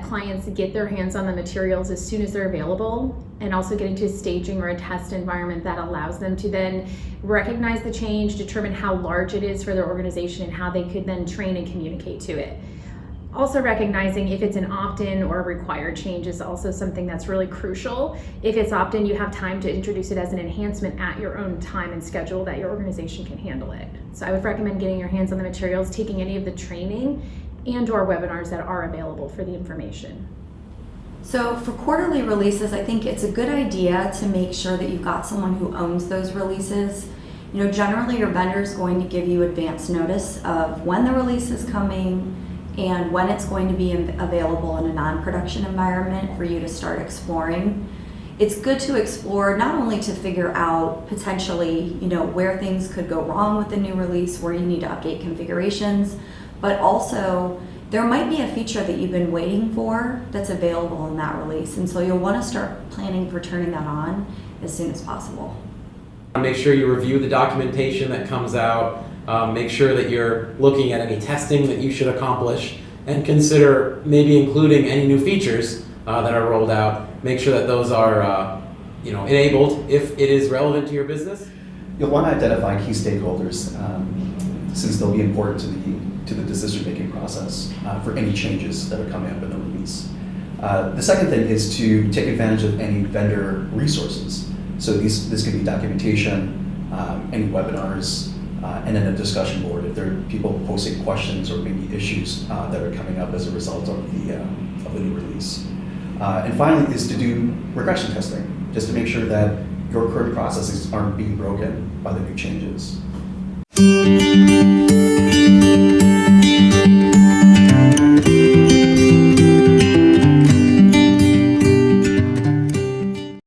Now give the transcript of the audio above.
that clients get their hands on the materials as soon as they're available, and also get into a staging or a test environment that allows them to then recognize the change, determine how large it is for their organization, and how they could then train and communicate to it. Also recognizing if it's an opt-in or a required change is also something that's really crucial. If it's opt-in, you have time to introduce it as an enhancement at your own time and schedule that your organization can handle it. So I would recommend getting your hands on the materials, taking any of the training and or webinars that are available for the information. So for quarterly releases, I think it's a good idea to make sure that you've got someone who owns those releases. You know, generally your vendor is going to give you advance notice of when the release is coming and when it's going to be available in a non-production environment for you to start exploring. It's good to explore not only to figure out potentially, you know, where things could go wrong with the new release, where you need to update configurations, but also there might be a feature that you've been waiting for that's available in that release. And so you'll want to start planning for turning that on as soon as possible. Make sure you review the documentation that comes out. Make sure that you're looking at any testing that you should accomplish, and consider maybe including any new features that are rolled out. Make sure that those are enabled if it is relevant to your business. You'll want to identify key stakeholders since they'll be important to the decision-making process for any changes that are coming up in the release. The second thing is to take advantage of any vendor resources. So this could be documentation, any webinars, and then a discussion board if there are people posting questions or maybe issues that are coming up as a result of the new release. And finally is to do regression testing, just to make sure that your current processes aren't being broken by the new changes.